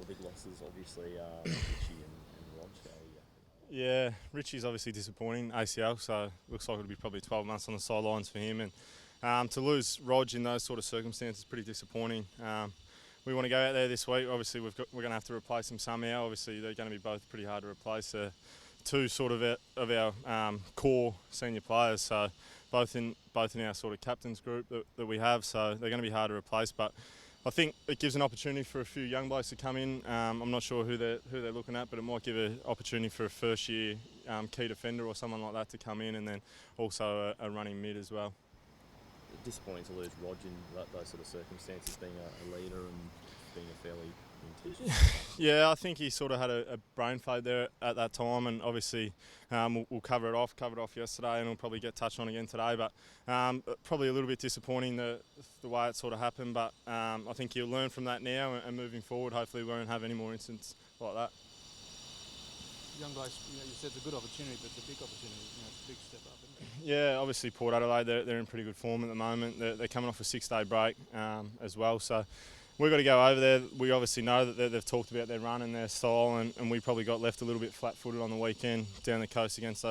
the big losses, obviously, Richie and Rog. Yeah, Richie's obviously disappointing, ACL, so looks like it'll be probably 12 months on the sidelines for him. And to lose Rog in those sort of circumstances is pretty disappointing. We want to go out there this week. Obviously, we're going to have to replace them somehow. Obviously, they're going to be both pretty hard to replace. Two sort of our core senior players, so both in our sort of captains group that we have. So they're going to be hard to replace, but I think it gives an opportunity for a few young blokes to come in. I'm not sure who they're looking at, but it might give an opportunity for a first year key defender or someone like that to come in, and then also a running mid as well. Disappointing to lose Rog in those sort of circumstances, being a leader and being a fairly intense. Yeah, I think he sort of had a brain fade there at that time, and obviously we'll cover it off yesterday, and we'll probably get touched on again today. But probably a little bit disappointing the way it sort of happened. But I think he'll learn from that now, and moving forward, hopefully we won't have any more incidents like that. Young guys, you said it's a good opportunity, but it's a big opportunity. It's a big step up, isn't it? Yeah, obviously Port Adelaide, they're in pretty good form at the moment. They're coming off a 6-day break as well, so we've got to go over there. We obviously know that they've talked about their run and their style, and we probably got left a little bit flat-footed on the weekend down the coast against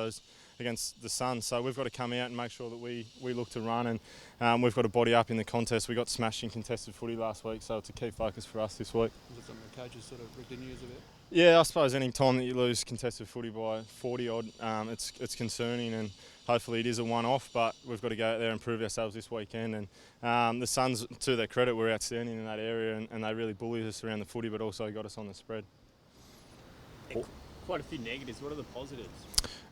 the Suns. So we've got to come out and make sure that we look to run, and we've got to body up in the contest. We got smashed in contested footy last week, so it's a key focus for us this week. Is it something the coaches sort of rigged the news a bit? Yeah, I suppose any time that you lose contested footy by 40 odd, it's concerning, and hopefully it is a one-off, but we've got to go out there and prove ourselves this weekend. And the Suns, to their credit, were outstanding in that area, and they really bullied us around the footy, but also got us on the spread. Quite a few negatives. What are the positives?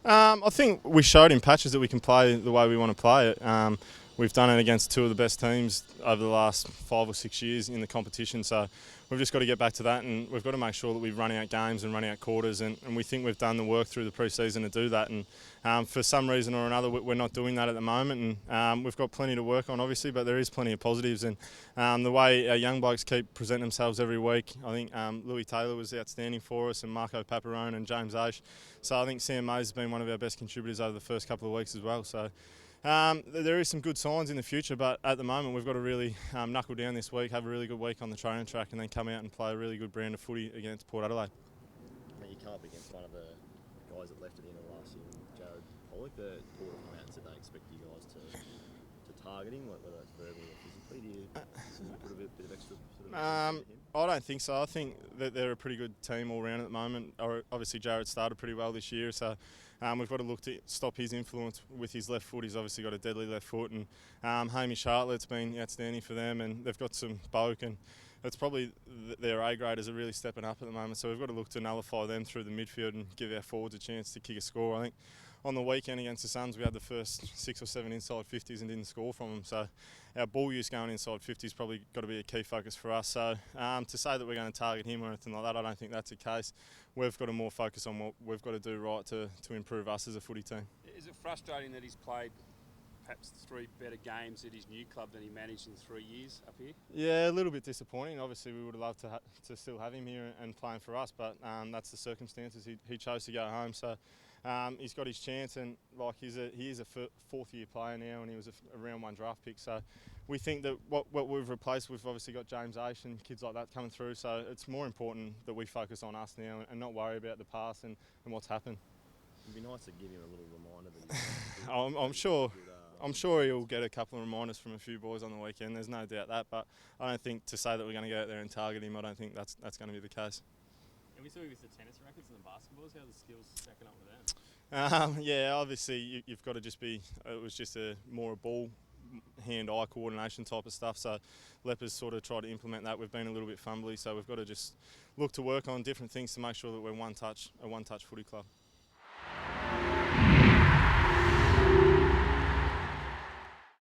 I think we showed in patches that we can play the way we want to play it. We've done it against two of the best teams over the last 5 or 6 years in the competition, so we've just got to get back to that, and we've got to make sure that we run out games and run out quarters, and we think we've done the work through the pre-season to do that, and for some reason or another we're not doing that at the moment, and we've got plenty to work on obviously, but there is plenty of positives, and the way our young blokes keep presenting themselves every week, I think Louis Taylor was outstanding for us, and Marco Paparone and James Aish, so I think Sam Mays has been one of our best contributors over the first couple of weeks as well, so there is some good signs in the future, but at the moment we've got to really knuckle down this week, have a really good week on the training track, and then come out and play a really good brand of footy against Port Adelaide. You can't be against one of the guys that left at the end of last year, Jared Pollock. The Port have come out and said they expect you guys to target him, whether that's verbally or physically. Do you put a bit of extra sort of into him? I don't think so. I think that they're a pretty good team all round at the moment. Obviously Jared started pretty well this year, so we've got to look to stop his influence with his left foot. He's obviously got a deadly left foot, and Hamish Hartlett's been outstanding for them, and they've got some Boak, and it's probably their A graders are really stepping up at the moment, so we've got to look to nullify them through the midfield and give our forwards a chance to kick a score. I think on the weekend against the Suns we had the first 6 or 7 inside 50s and didn't score from them, so our ball use going inside 50s probably got to be a key focus for us. So to say that we're going to target him or anything like that, I don't think that's the case. We've got to more focus on what we've got to do right to improve us as a footy team. Is it frustrating that he's played perhaps 3 better games at his new club than he managed in 3 years up here? Yeah, a little bit disappointing. Obviously we would have loved to still have him here and playing for us, but that's the circumstances. He chose to go home, so he's got his chance, and like he is a 4th year player now, and he was a round 1 draft pick, so we think that what we've replaced, we've obviously got James Aish and kids like that coming through, so it's more important that we focus on us now and not worry about the past and what's happened. It'd be nice to give him a little reminder that I'm sure he'll get a couple of reminders from a few boys on the weekend. There's no doubt that, but I don't think to say that we're going to go out there and target him, I don't think that's going to be the case. And we saw with the tennis rackets and the basketballs, how are the skills stacking up with them? Yeah, obviously you've got to just be. It was just more a ball, hand-eye coordination type of stuff. So Lepers sort of tried to implement that. We've been a little bit fumbly, so we've got to just look to work on different things to make sure that we're a one-touch footy club.